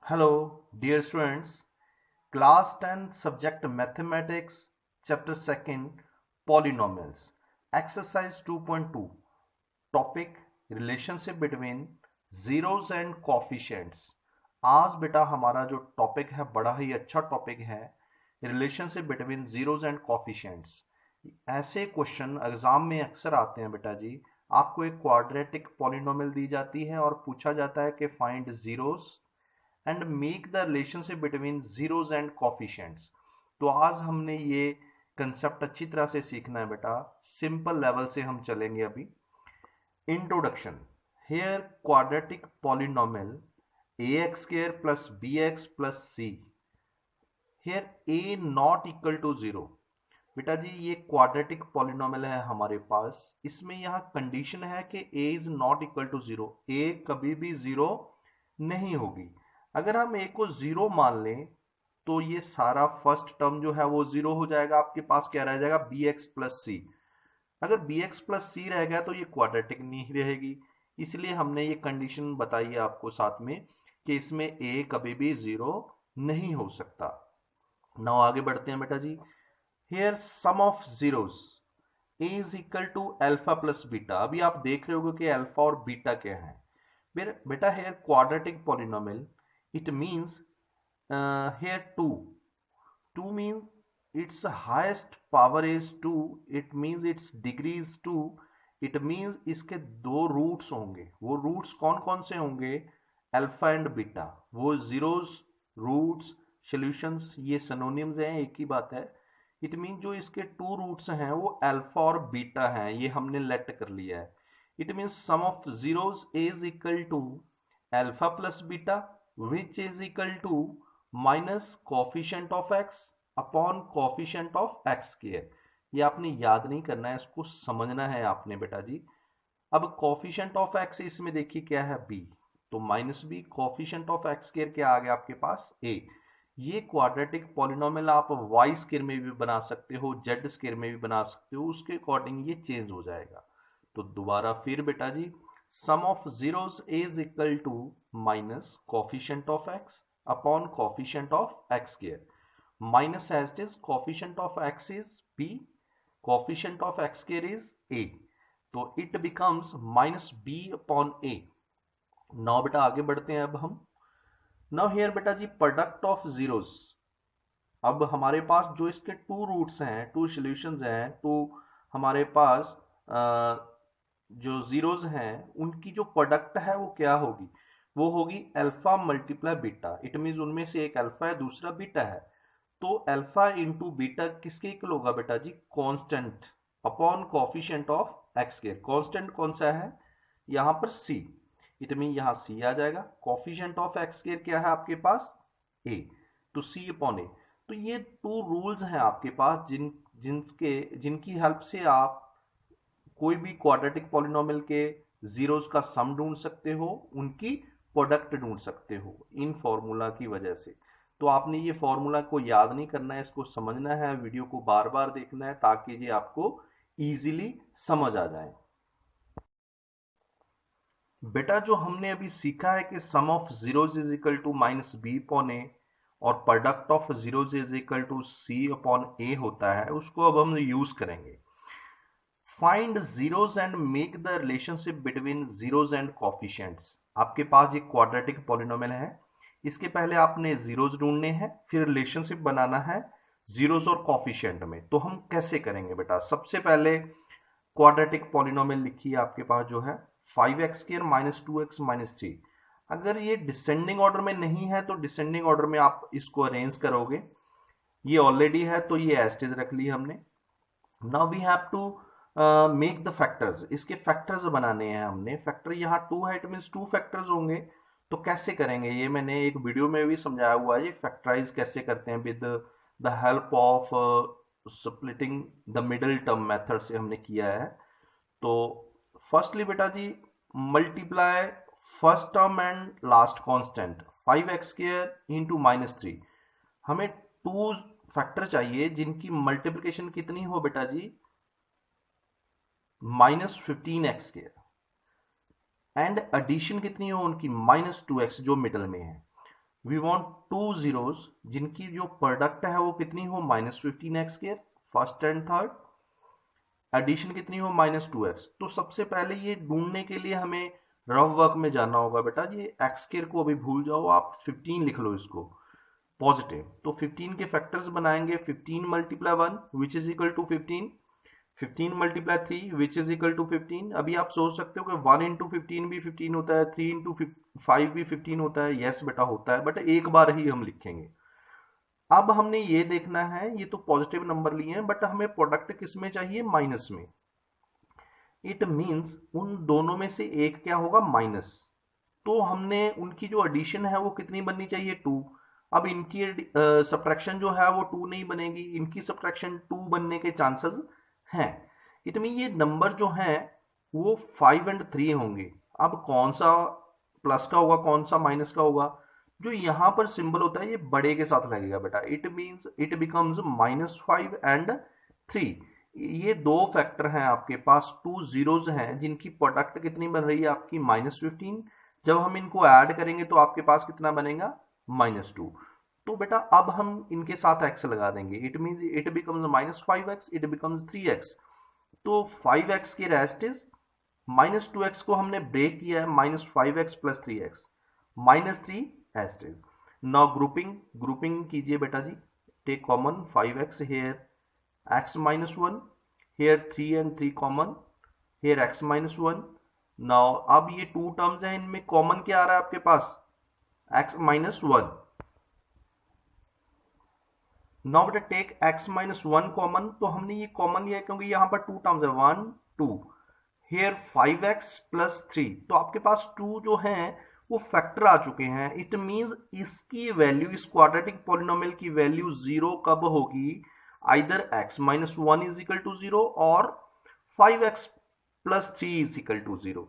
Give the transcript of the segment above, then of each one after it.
Hello, dear students. Class 10 subject Mathematics, Chapter 2nd, Polynomials. Exercise 2.2. Topic Relationship between Zeros and Coefficients. आज बेटा हमारा जो topic है बड़ा ही अच्छा टॉपिक है, relationship between zeros and coefficients. ऐसे क्वेश्चन एग्जाम में अक्सर आते हैं बेटा जी। आपको एक क्वाड्रेटिक पॉलिनोमियल दी जाती है और पूछा जाता है कि find zeros and make the relationship between zeros and coefficients. तो आज हमने ये कंसेप्ट अच्छी तरह से सीखना है बेटा। सिंपल लेवल से हम चलेंगे अभी। Introduction. Here quadratic polynomial ax square plus bx plus c, here a not equal to zero. बेटा जी ये क्वाड्रेटिक पॉलिनोमियल है हमारे पास, इसमें यहाँ कंडीशन है कि a is not equal to zero, a कभी भी जीरो नहीं होगी। अगर हम a को जीरो मान लें तो ये सारा फर्स्ट टर्म जो है वो जीरो हो जाएगा। आपके पास क्या रह जाएगा, bx प्लस सी। अगर bx प्लस सी रह गया तो ये क्वाड्रेटिक नहीं रहेगी, इसलिए हमने ये कंडीशन बताई है आपको साथ में कि इसमें a कभी भी जीरो नहीं हो सकता। नाउ आगे बढ़ते हैं बेटा जी। Here sum of zeros a is equal to alpha plus beta. अभी आप देख रहे होगे कि अल्फा और बीटा क्या है। बेटा here quadratic polynomial, it means here 2 means its highest power is 2, it means its degree is 2, it means इसके दो रूट्स होंगे। वो रूट्स कौन कौन से होंगे, अल्फा एंड बीटा। वो जीरोस, रूट्स, सॉल्यूशंस ये सिनोनिम्स हैं, एक ही बात है। इट मीन जो इसके टू रूट्स हैं वो अल्फा और बीटा हैं, ये हमने लेट कर लिया है। It means sum of zeros is equal to alpha plus beta which is equal to minus coefficient of x upon coefficient of x square. ये आपने याद नहीं करना है, इसको समझना है आपने बेटा जी। अब कॉफिशिएंट ऑफ एक्स इसमें देखिए क्या है, बी, तो minus B. Coefficient of x square क्या आ गया आपके पास, ए। ये क्वाड्रेटिक पॉलिनोमियल आप वाई स्क्वायर में भी बना सकते हो, जेड स्क्वायर में भी बना सकते हो, उसके अकॉर्डिंग ये चेंज हो जाएगा। तो दोबारा फिर बेटा जी, sum of zeros is equal to minus coefficient of x upon coefficient of x square, minus as it is coefficient of x is b, coefficient of x square is a, तो it becomes minus b upon a। Now बेटा आगे बढ़ते हैं अब हम। Now here बेटा जी product of zeros. अब हमारे पास जो इसके टू रूट्स हैं, टू सॉल्यूशंस हैं, तो हमारे पास जो जीरोस हैं उनकी जो प्रोडक्ट है वो क्या होगी, वो होगी alpha multiply beta. It mean उनमें से एक अल्फा है दूसरा बीटा है, तो अल्फा इंटू बीटा किसके इक्वल होगा बेटा जी, constant upon coefficient of x square. Constant कौन सा है यहां पर, सी। इट मीन यहां सी आ जाएगा। कॉफिशिएंट ऑफ एक्स स्क्वायर क्या है आपके पास, ए, तो सी अपॉन ए। तो ये टू रूल्स हैं आपके पास जिनकी हेल्प से आप कोई भी क्वाड्रेटिक पॉलिनोमियल के जीरोस का सम ढूंढ सकते हो, उनकी प्रोडक्ट ढूंढ सकते हो इन फॉर्मूला की वजह से। तो आपने ये फॉर्मूला को याद नहीं करना है, इसको समझना है, वीडियो को बार बार देखना है ताकि ये आपको इजीली समझ आ जाए। बेटा जो हमने अभी सीखा है कि sum of zeros is equal to minus B upon A और product of zeros is equal to C upon A होता है, उसको अब हम यूज करेंगे। Find zeros and make the relationship between zeros and coefficients. आपके पास ये क्वाड्रेटिक पॉलिनोमियल है, इसके पहले आपने जीरोज ढूंढने हैं, फिर रिलेशनशिप बनाना है जीरोज और कॉफिशिएंट में। तो हम कैसे करेंगे बेटा, सबसे पहले क्वाड्रेटिक पॉलिनोमियल लिखिए आपके पास जो है 5x square minus 2x minus 3। अगर ये डिसेंडिंग ऑर्डर में नहीं है तो डिसेंडिंग ऑर्डर में आप इसको अरेंज करोगे। ये ऑलरेडी है तो ये एज इट इज रख ली हमने। Now we have to make the factors, इसके फैक्टर्स बनाने हैं हमने। फैक्टर यहाँ 2 है, इट मीन्स 2 फैक्टर्स होंगे। तो कैसे करेंगे ये मैंने एक वीडियो में भी समझाया हुआ है, ये फैक्टराइज कैसे करते हैं with the help of splitting the middle term method से हमने किया है। तो फर्स्टली बेटा जी multiply first term and last constant 5x square into minus 3। हमें 2 फैक्टर चाहिए जिनकी मल्टीप्लिकेशन कितनी हो बेटा जी, minus 15x square, and addition कितनी हो उनकी, माइनस 2x जो मिडल में है। वी वांट टू जीरोस जिनकी जो प्रोडक्ट है वो कितनी हो -15x², first and third, addition कितनी हो -2x। तो सबसे पहले ये ढूंढने के लिए हमें रफ वर्क में जाना होगा बेटा। ये x² को अभी भूल जाओ, आप 15 लिख लो इसको पॉजिटिव। तो 15 के फैक्टर्स बनाएंगे, 15 multiply 1 which is equal to 15, 15 multiply 3 which is equal to 15। अभी आप सोच सकते हो कि 1 इंटू 15 भी 15 होता है, 3 इंटू 5 भी 15 होता है। यस बेटा होता है, बट एक बार ही हम लिखेंगे। अब हमने ये देखना है, ये तो पॉजिटिव नंबर लिए हैं, बट हमें प्रोडक्ट किस में चाहिए, माइनस में। इट मींस उन दोनों में से एक क्या होगा, माइनस। तो हमने उनकी जो एडिशन है वो कितनी बननी चाहिए, 2। अब इनकी सब्ट्रैक्शन जो है वो 2 नहीं बनेगी, इनकी सब्ट्रैक्शन 2 बनने के चांसेस हैं। इट मीन ये नंबर जो है वो 5 एंड 3 होंगे। अब कौन सा प्लस का होगा, कौन सा माइनस का होगा, जो यहां पर सिंबल होता है ये बड़े के साथ लगेगा बेटा। It means it becomes -5 and 3। ये दो फैक्टर हैं आपके पास, 2 जीरोज हैं जिनकी प्रोडक्ट कितनी बन रही है आपकी, -15। जब हम इनको ऐड करेंगे तो आपके पास कितना बनेगा, -2। तो बेटा अब हम इनके साथ x लगा देंगे। It means it becomes -5x, it becomes 3x। तो 5x के रेस्ट इज, -2x को हमने ब्रेक किया है, -5x plus 3x, -3 as it is. Now grouping कीजिए बेटा जी। Take common 5x here, x -1 here, 3 and 3 common here, x -1। now अब ये 2 टर्म्स हैं, इनमें कॉमन क्या आ रहा है आपके पास, x -1। नाउ बेटा टेक x -1 कॉमन। तो हमने ये कॉमन लिया है क्योंकि यहां पर 2 टर्म्स है, 1 2 here 5x प्लस 3। तो आपके पास 2 जो है वो फैक्टर आ चुके हैं। इट मींस इसकी वैल्यू, इस क्वाड्रेटिक पॉलिनोमियल की वैल्यू 0 कब होगी, either x -1 is equal to 0 और 5x plus 3 is equal to 0।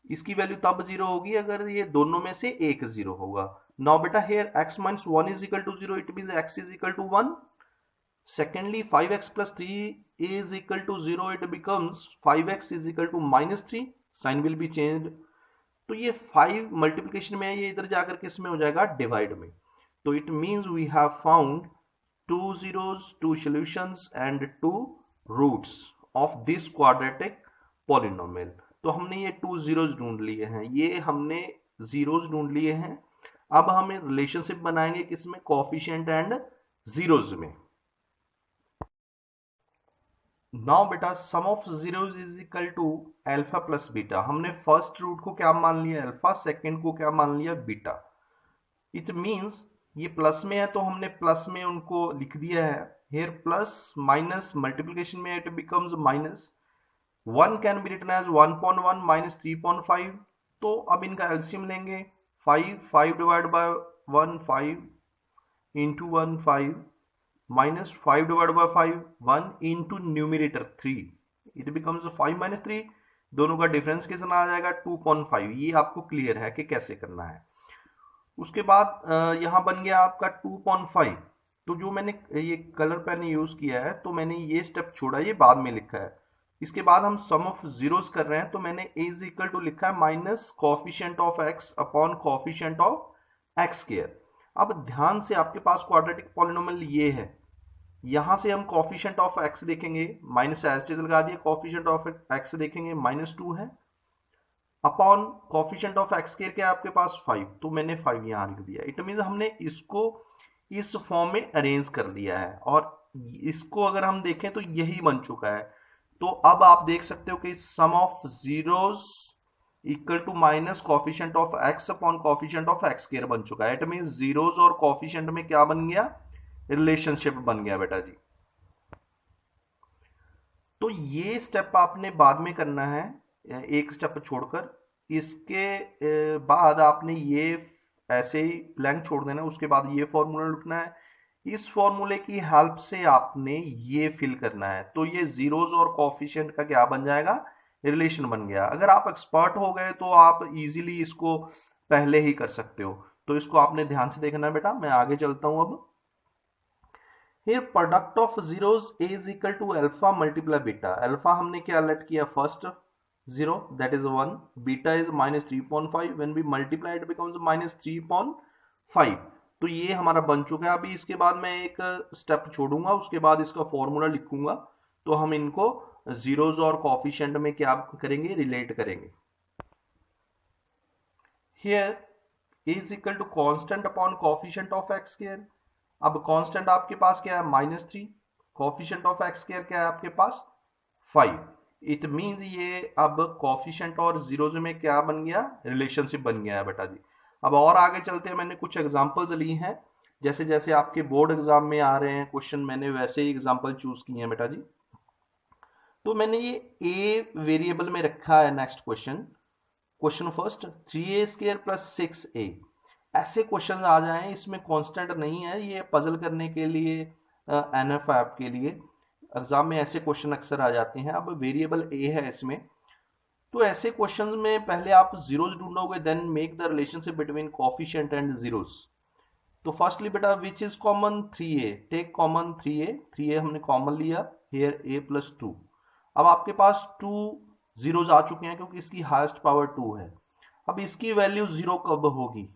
इसकी वैल्यू तब 0 होगी अगर ये दोनों में से एक 0 होगा। नाउ बेटा here x -1 is equal to 0, it means x is equal to 1। secondly 5x plus 3 is equal to 0, it becomes 5x is equal to -3, sign will be changed। तो ये 5 मल्टीप्लिकेशन में है, ये इधर जाकर किस में हो जाएगा, डिवाइड में। तो it means we have found 2 zeros, 2 solutions and 2 roots of this quadratic polynomial। तो हमने ये 2 zeros ढूंढ लिए हैं, ये हमने zeros ढूंढ लिए हैं। अब हमें रिलेशनशिप बनाएंगे किसमें, कोएफिशिएंट एंड zeros में। नाउ बेटा sum of zeros is equal to alpha plus beta. हमने फर्स्ट रूट को क्या मान लिया, अल्फा, सेकेंड को क्या मान लिया, बीटा। इट मीन्स ये प्लस में है तो हमने प्लस में उनको लिख दिया है। हेयर प्लस माइनस मल्टीप्लिकेशन में it becomes minus, 1 can be written as 1.1 minus 3.5। तो अब इनका एलसीएम लेंगे, 5 divide by 1 5 into 1 5 minus 5 divide by 5 1 into numerator 3, it becomes 5 minus 3। दोनों का डिफरेंस कितना आ जाएगा, 2.5। ये आपको क्लियर है कि कैसे करना है। उसके बाद यहां बन गया आपका 2.5। तो जो मैंने ये कलर पेन यूज किया है तो मैंने ये स्टेप छोड़ा, ये बाद में लिखा है। इसके बाद हम सम ऑफ जीरोस कर रहे हैं तो मैंने a इज इक्वल टू लिखा है minus coefficient of x upon coefficient of x square. अब ध्यान से आपके पास क्वाड्रेटिक पॉलिनोमियल ये है, यहां से हम कोएफिशिएंट ऑफ x देखेंगे, माइनस एज लगा दिया, कोएफिशिएंट ऑफ x देखेंगे -2 है, upon coefficient of x square क्या है आपके पास 5, तो मैंने 5 यहां लिख दिया। इट मींस हमने इसको इस फॉर्म में अरेंज कर दिया है और इसको अगर हम देखें तो यही बन चुका है। तो अब आप देख सकते हो कि सम ऑफ जीरोस equal to minus coefficient of x upon coefficient of x square बन चुका है। इट मींस जीरोस और कोएफिशिएंट में क्या बन गया, रिलेशनशिप बन गया बेटा जी। तो ये स्टेप आपने बाद में करना है, एक स्टेप छोड़कर। इसके बाद आपने ये ऐसे ही ब्लैंक छोड़ देना, उसके बाद ये फॉर्मूला लिखना है। इस फॉर्मूले की हेल्प से आपने ये फिल करना है। तो ये जीरोस और कोएफिशिएंट का क्या बन जाएगा, रिलेशन बन गया। अगर आप एक्सपर्ट हो गए तो आप इजीली इसको पहले ही कर सकते हो। तो इसको आपने ध्यान से देखना है बेटा। मैं आगे चलता हूं। अब here product of zeros a is equal to alpha multiply beta। Alpha हमने क्या लेट किया, first 0 that is 1, beta is -3.5, when we multiply it becomes -3.5। 5। तो ये हमारा बन चुका है। अभी इसके बाद मैं एक स्टेप छोड़ूंगा, उसके बाद इसका फॉर्मूला लिखूंगा, तो हम इनको जीरोज और कॉफिशिएंट में क्या करेंगे, रिलेट करेंगे। Here is equal to constant upon coefficient of x square. अब कांस्टेंट आपके पास क्या है, -3। कॉफिशिएंट ऑफ एक्स स्क्वायर क्या है आपके पास, 5। इट मींस ये अब कॉफिशिएंट और जीरोज में क्या बन गया, रिलेशनशिप बन गया है बेटा जी। अब और आगे चलते हैं, मैंने कुछ एग्जांपल्स ली हैं, जैसे जैसे आपके बोर्ड एग्जाम में आ रहे हैं क्वेश्चन, मैंने वैसे ही एग्जांपल चूज किए हैं बेटा जी। तो मैंने ये ए वेरिएबल में रखा है। Next question, question first, 3a² + 6a। ऐसे क्वेश्चन आ जाएं, इसमें कांस्टेंट नहीं है, ये पजल करने के लिए एनएफ आपके लिए एग्जाम में ऐसे क्वेश्चन अक्सर आ जाते हैं। अब वेरिएबल ए है इसमें, तो ऐसे क्वेश्चंस में पहले आप जीरोस ढूंढोगे, then make the relationship between coefficient and zeros. तो फर्स्टली बेटा which is common, 3a, take common 3a हमने कॉमन लिया, हियर a+2। अब आपके पास 2 जीरोस आ चुके हैं क्योंकि इसकी हाईएस्ट पावर 2 है। अब इसकी वैल्यू 0 कब होगी,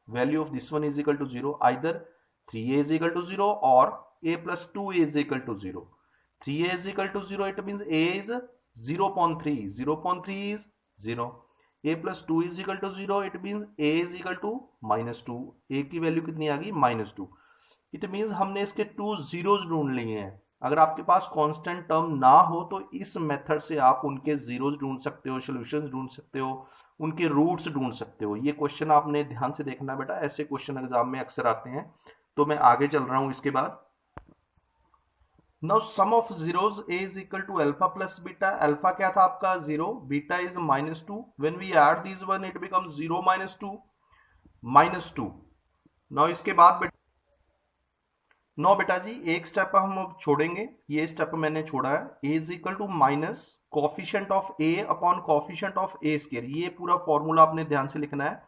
value of this one is equal to 0, either 3a is equal to 0 और a+2 is equal to 0। 3a is equal to 0, it means a is 0.3, 0.3 is 0, a plus 2 is equal to 0, it means a is equal to -2, a की value कितनी आ गई, -2। It means हमने इसके 2 zeros ढूंढ लिए हैं। अगर आपके पास कांस्टेंट टर्म ना हो तो इस मेथड से आप उनके जीरोज ढूंढ सकते हो, सॉल्यूशंस ढूंढ सकते हो, उनके रूट्स ढूंढ सकते हो। ये क्वेश्चन आपने ध्यान से देखना बेटा, ऐसे क्वेश्चन एग्जाम में अक्सर आते हैं। तो मैं आगे चल रहा हूं इसके बाद। Now sum of zeros a is equal to alpha plus beta. Alpha क्या था आपका 0, beta is -2. When we add these one it becomes 0 -2 -2। Now इसके बाद बेटा, नो बेटा जी एक स्टेप हम अब छोड़ेंगे, ये स्टेप मैंने छोड़ा है। a is equal to minus coefficient of a upon coefficient of a square, ये पूरा फॉर्मूला आपने ध्यान से लिखना है।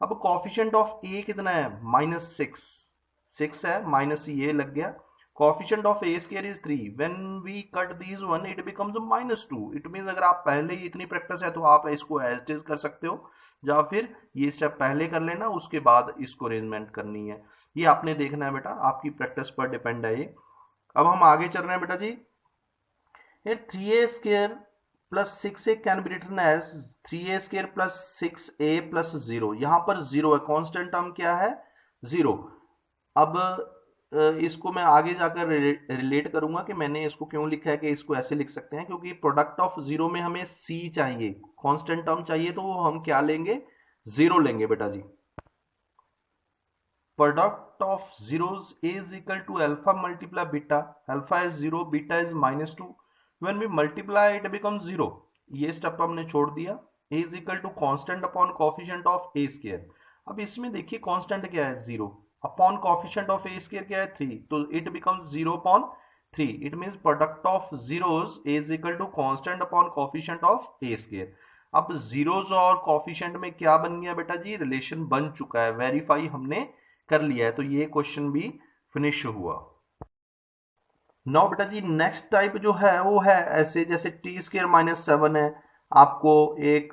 अब कॉफिशिएंट ऑफ a कितना है, -6 है, माइनस ये लग गया। coefficient of a square is 3, when we cut these one it becomes -2। it means अगर आप पहले ही इतनी प्रैक्टिस है तो आप इसको एज इट इज कर सकते हो, या फिर ये स्टेप पहले कर लेना, उसके बाद इसको अरेंजमेंट करनी है। ये आपने देखना है बेटा, आपकी प्रैक्टिस पर डिपेंड है ये। अब हम आगे चल रहे हैं बेटा जी। here 3a² + 6a can be written as 3a² + 6a + 0। यहां पर 0 है, कांस्टेंट टर्म क्या है, 0। अब इसको मैं आगे जाकर रिलेट करूंगा कि मैंने इसको क्यों लिखा है कि इसको ऐसे लिख सकते हैं, क्योंकि प्रोडक्ट ऑफ 0 में हमें c चाहिए, कांस्टेंट टर्म चाहिए, तो वो हम क्या लेंगे, 0 लेंगे बेटा जी। Product of zeros is equal to alpha multiply beta, alpha is 0, beta is -2, when we multiply it becomes 0। ये स्टेप हमने छोड़ दिया। a is equal to constant upon coefficient of a square। अब इसमें देखिए कांस्टेंट क्या है, 0 upon coefficient of A square क्या है, 3, तो it becomes 0/3। It means product of zeros is equal to constant upon coefficient of A square. अब zeros और कॉफिशिएंट में क्या बन गया बेटा जी, रिलेशन बन चुका है, वेरीफाई हमने कर लिया है। तो ये क्वेश्चन भी फिनिश हुआ। नाउ बेटा जी नेक्स्ट टाइप जो है वो है ऐसे, जैसे t² -7 है, आपको एक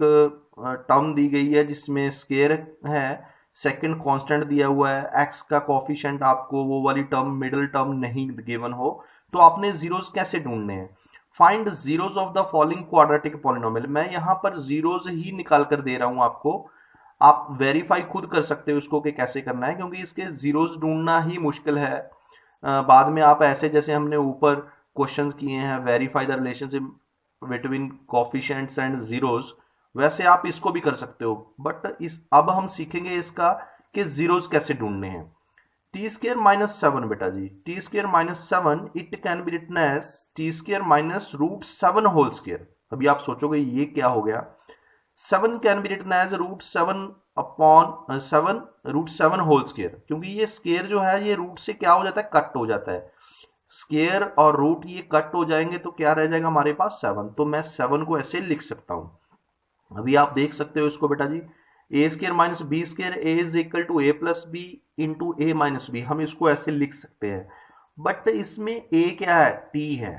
टर्म दी गई है जिसमें स्क्वायर है, सेकंड कांस्टेंट दिया हुआ है, एक्स का कॉफिशिएंट आपको वो वाली टर्म मिडिल टर्म नहीं गिवन हो, तो आपने जीरोस कैसे ढूंढने हैं। Find zeros of the following quadratic polynomial. मैं यहां पर जीरोस ही निकाल कर दे रहा हूं आपको, आप वेरीफाई खुद कर सकते हो उसको कि कैसे करना है, क्योंकि इसके जीरोस ढूंढना ही मुश्किल है। बाद में आप ऐसे जैसे हमने ऊपर क्वेश्चंस किए हैं, verify the relationship between coefficients and zeros, वैसे आप इसको भी कर सकते हो। बट इस अब हम सीखेंगे इसका कि जीरोस कैसे ढूंढने हैं। t² -7 बेटा जी, t² -7 it can be written as t² -√7 whole square. अभी आप सोचोगे ये क्या हो गया, 7 can be written as √7 upon 7 √7 whole square, क्योंकि ये स्क्वायर जो है ये रूट से क्या हो जाता है, कट हो जाता है। स्क्वायर और रूट ये कट हो जाएंगे तो क्या रह जाएगा हमारे पास, 7। तो मैं 7 को ऐसे लिख सकता हूं। अभी आप देख सकते हो इसको बेटा जी, a² - b², a is equal to a + b into a - b, हम इसको ऐसे लिख सकते हैं। बट इसमें a क्या है, t है,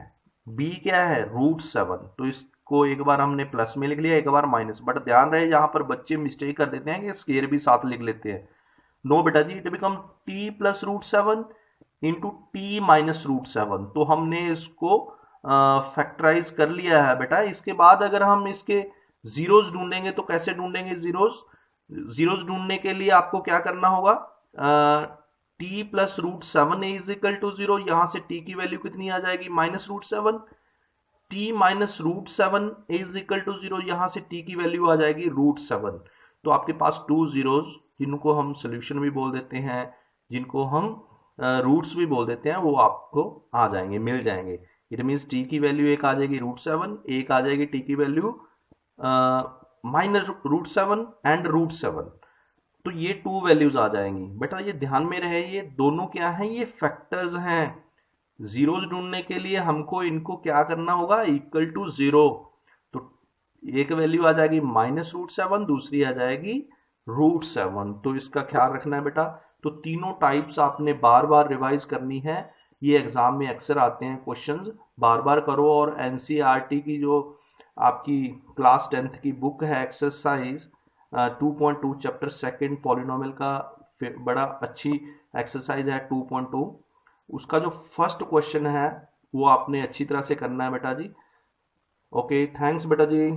b क्या है, √7, तो इसको एक बार हमने प्लस में लिख लिया, एक बार माइनस। बट ध्यान रहे यहाँ पर बच्चे मिस्टेक कर देते हैं कि स्क्वायर भी साथ लिख लेते हैं, नो बेटा जी, it become T plus root seven into T minus root seven. तो हमने इसको फैक्टराइज कर लिया है बेटा। इसके बाद अगर हम इसके जीरोस ढूंढेंगे तो कैसे ढूंढेंगे जीरोस? जीरोस ढूंढने के लिए आपको क्या करना होगा, T plus root seven is equal to zero. यहां से टी की वैल्यू कितनी आ जाएगी, minus root seven. T minus root seven is equal to zero, यहां से टी की वैल्यू आ जाएगी रूट सेवन। तो आपके पास टू जीरोस, जिनको हम सोल्यूशन भी बोल देते हैं, जिनको हम रूट्स भी बोल देते हैं, वो आपको आ जाएंगे, मिल जाएंगे। इट मीन्स टी की वैल्यू एक आ जाएगी रूट सेवन, एक आ जाएगी टी की value minus root seven and root seven. तो ये टू वैल्यूज आ जाएंगी बेटा। ये ध्यान में रहे, ये दोनों क्या हैं, ये फैक्टर्स हैं। जीरोस ढूंढने के लिए हमको इनको क्या करना होगा, इक्वल टू जीरो। तो एक वैल्यू आ जाएगी माइनस रूट सेवन, दूसरी आ जाएगी रूट सेवन। तो इसका ख्याल रखना है बेटा। तो तीनों टाइप्स आपने बार बार रिवाइज करनी है। ये एग्जाम में अक्सर आते हैं क्वेश्चंस, बार बार करो। और एनसीईआरटी की जो आपकी क्लास 10th की बुक है, एक्सरसाइज 2.2 चैप्टर सेकंड पॉलिनोमियल का, बड़ा अच्छी एक्सरसाइज है 2.2। उसका जो फर्स्ट क्वेश्चन है वो आपने अच्छी तरह से करना है बेटा जी। ओके, थैंक्स बेटा जी।